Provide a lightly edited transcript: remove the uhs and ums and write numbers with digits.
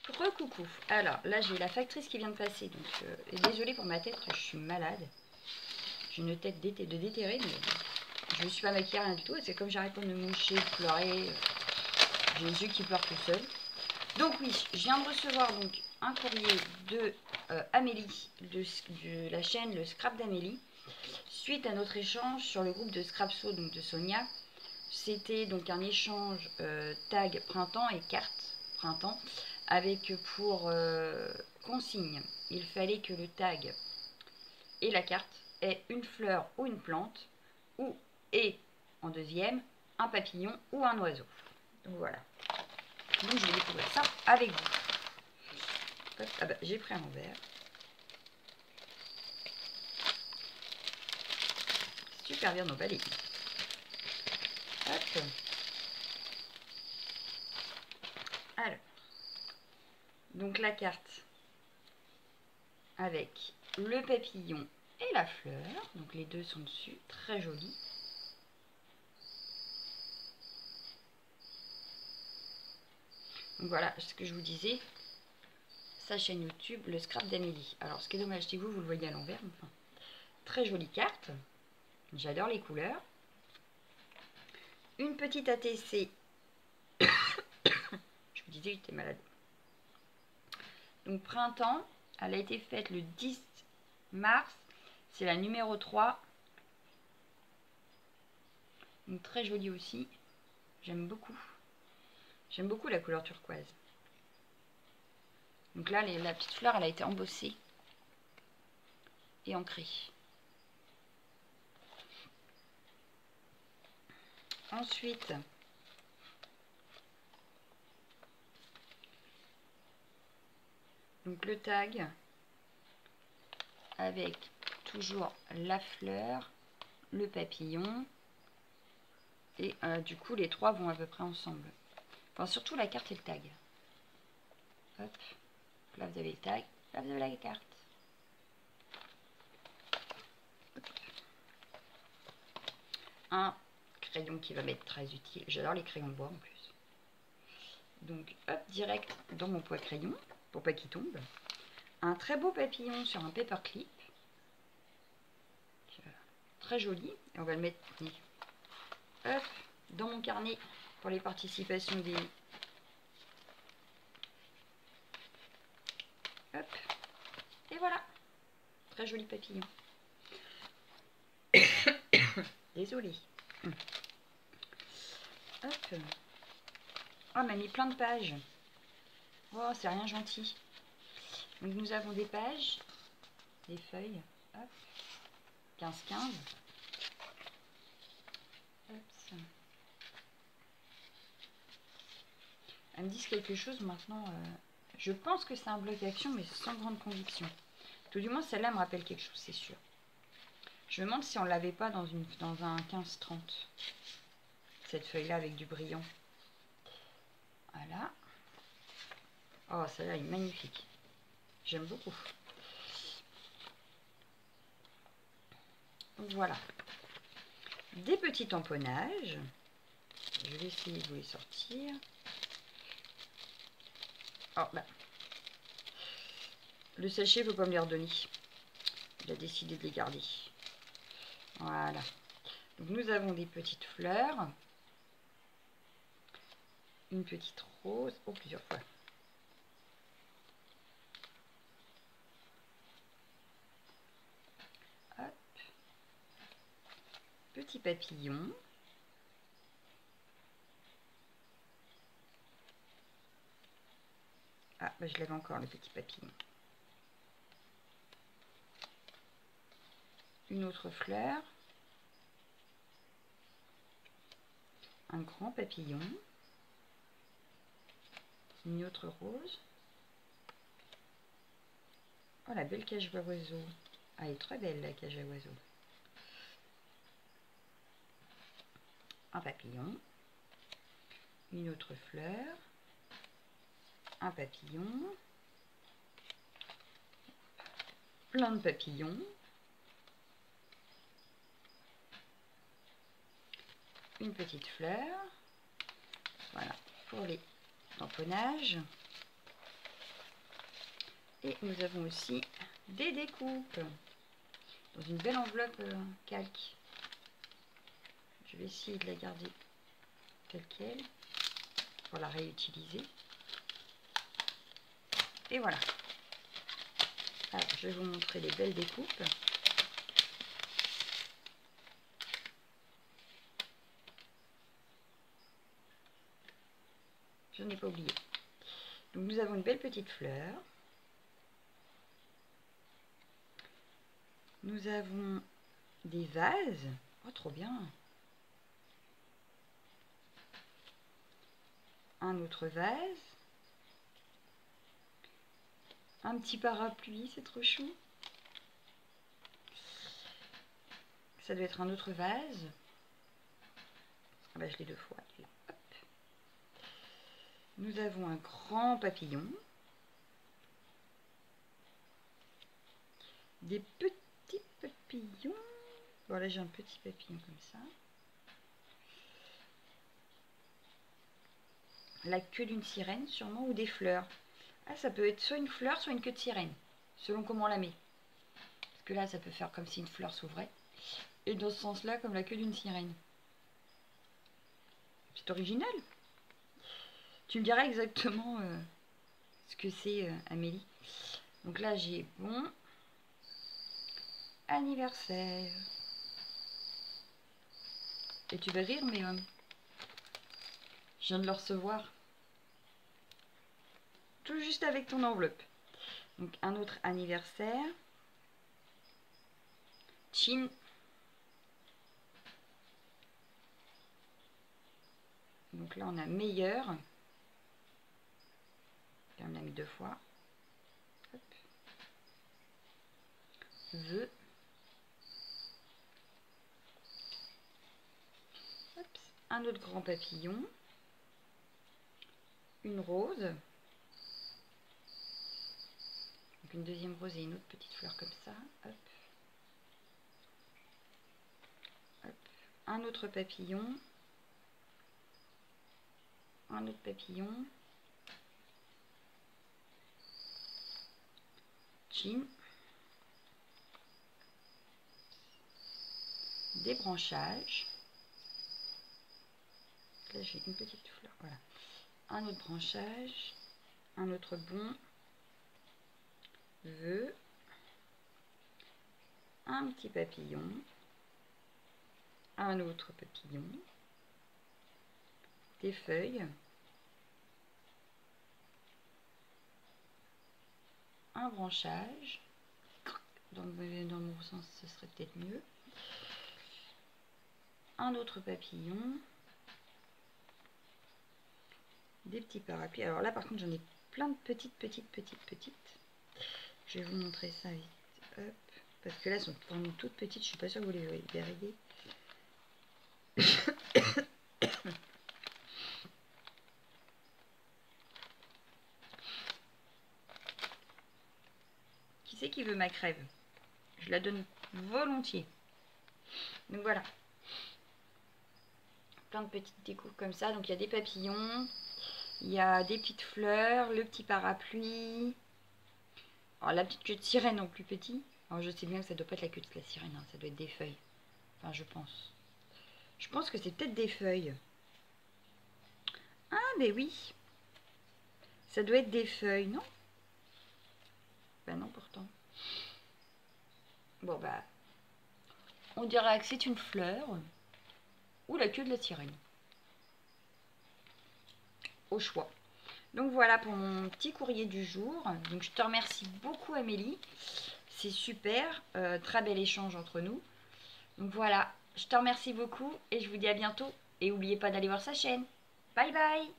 Recoucou. Alors là j'ai la factrice qui vient de passer, donc et désolée pour ma tête, je suis malade. J'ai une tête de déterrée, mais je ne suis pas maquillée, rien du tout. C'est comme j'arrête pas de me moucher, de pleurer. J'ai les yeux qui pleurent tout seul. Donc oui, je viens de recevoir donc un courrier de Amélie, de la chaîne Le Scrap d'Amélie, suite à notre échange sur le groupe de Scrapso, donc de Sonia. C'était donc un échange tag printemps et carte printemps, avec pour consigne, il fallait que le tag et la carte aient une fleur ou une plante, ou et en deuxième, un papillon ou un oiseau. Donc voilà. Donc je vais découvrir ça avec vous. Hop, ah bah, j'ai pris un envers. Super bien emballé. Hop. Alors. Donc la carte avec le papillon et la fleur. Donc les deux sont dessus. Très joli. Donc voilà ce que je vous disais. Sa chaîne YouTube, le Scrap d'Amélie. Alors ce qui est dommage, c'est que vous le voyez à l'envers. Enfin, très jolie carte. J'adore les couleurs. Une petite ATC. Je vous disais que j'étais malade. Donc printemps, elle a été faite le 10 mars. C'est la numéro 3. Donc très jolie aussi. J'aime beaucoup. J'aime beaucoup la couleur turquoise. Donc là, la petite fleur, elle a été embossée et ancrée. Ensuite, donc le tag avec toujours la fleur, le papillon. Et du coup, les trois vont à peu près ensemble. Enfin, surtout la carte et le tag. Hop. Là, vous avez le tag. Là, vous avez la carte. Hop. Un crayon qui va m'être très utile. J'adore les crayons de bois en plus. Donc, hop, direct dans mon poids crayon, pour pas qu'il tombe. Un très beau papillon sur un paperclip. Très joli. Et on va le mettre hop, dans mon carnet pour les participations des... Hop. Et voilà. Très joli papillon. Désolée. Hop. Oh, on m'a mis plein de pages. Oh, c'est rien gentil. Donc nous avons des pages, des feuilles. Hop. 15-15. Hop. Elles me disent quelque chose maintenant. Je pense que c'est un bloc d'action, mais sans grande conviction. Tout du moins, celle-là me rappelle quelque chose, c'est sûr. Je me demande si on ne l'avait pas dans un 15-30. Cette feuille-là avec du brillant. Voilà. Oh, celle-là est magnifique. J'aime beaucoup. Voilà. Des petits tamponnages. Je vais essayer de vous les sortir. Oh, bah. Le sachet, il ne faut pas me les redonner. Il a décidé de les garder. Voilà. Donc, nous avons des petites fleurs. Une petite rose. Oh, plusieurs fois. Hop. Petit papillon. Ah, bah, je l'avais encore, le petit papillon. Une autre fleur. Un grand papillon. Une autre rose. Oh, la belle cage à oiseaux. Ah, elle est très belle, la cage à oiseaux. Un papillon. Une autre fleur. Un papillon. Plein de papillons. Une petite fleur. Voilà, pour les tamponnages. Et nous avons aussi des découpes dans une belle enveloppe calque. Je vais essayer de la garder telle qu'elle pour la réutiliser. Et voilà. Alors, je vais vous montrer les belles découpes. Je n'ai pas oublié. Donc nous avons une belle petite fleur. Nous avons des vases. Oh, trop bien. Un autre vase. Un petit parapluie, c'est trop chou. Ça doit être un autre vase. Ah bah, je l'ai deux fois. Hop. Nous avons un grand papillon. Des petits papillons. Voilà, j'ai un petit papillon comme ça. La queue d'une sirène sûrement, ou des fleurs. Ah, ça peut être soit une fleur, soit une queue de sirène, selon comment on la met. Parce que là, ça peut faire comme si une fleur s'ouvrait. Et dans ce sens-là, comme la queue d'une sirène. C'est original. Tu me diras exactement ce que c'est, Amélie. Donc là, j'ai bon anniversaire. Et tu vas rire, mais je viens de le recevoir. Tout juste avec ton enveloppe. Donc un autre anniversaire. Chin. Donc là, on a meilleur. On l'a mis deux fois. Hop. Vœux. Hop. Un autre grand papillon. Une rose. Donc une deuxième rose et une autre petite fleur comme ça. Hop. Hop. Un autre papillon. Un autre papillon. Chin. Des branchages. Là j'ai une petite fleur. Voilà. Un autre branchage. Un autre bon. Vœux. Un petit papillon. Un autre papillon. Des feuilles. Un branchage. Dans mon sens, ce serait peut-être mieux. Un autre papillon. Des petits parapluies. Alors là, par contre, j'en ai plein de petites. Je vais vous montrer ça vite. Hop. Parce que là, elles sont vraiment toutes petites. Je suis pas sûre que vous les verriez. Qui c'est qui veut ma crève? Je la donne volontiers. Donc voilà. Plein de petites découpes comme ça. Donc il y a des papillons. Il y a des petites fleurs. Le petit parapluie. Alors la petite queue de sirène en plus petit. Alors je sais bien que ça doit pas être la queue de la sirène. Hein, ça doit être des feuilles. Enfin je pense. Je pense que c'est peut-être des feuilles. Ah mais oui. Ça doit être des feuilles, non? Ben non pourtant. Bon bah. On dirait que c'est une fleur. Ou la queue de la sirène. Au choix. Donc voilà pour mon petit courrier du jour. Donc je te remercie beaucoup Amélie. C'est super. Très bel échange entre nous. Donc voilà. Je te remercie beaucoup et je vous dis à bientôt. Et n'oubliez pas d'aller voir sa chaîne. Bye bye.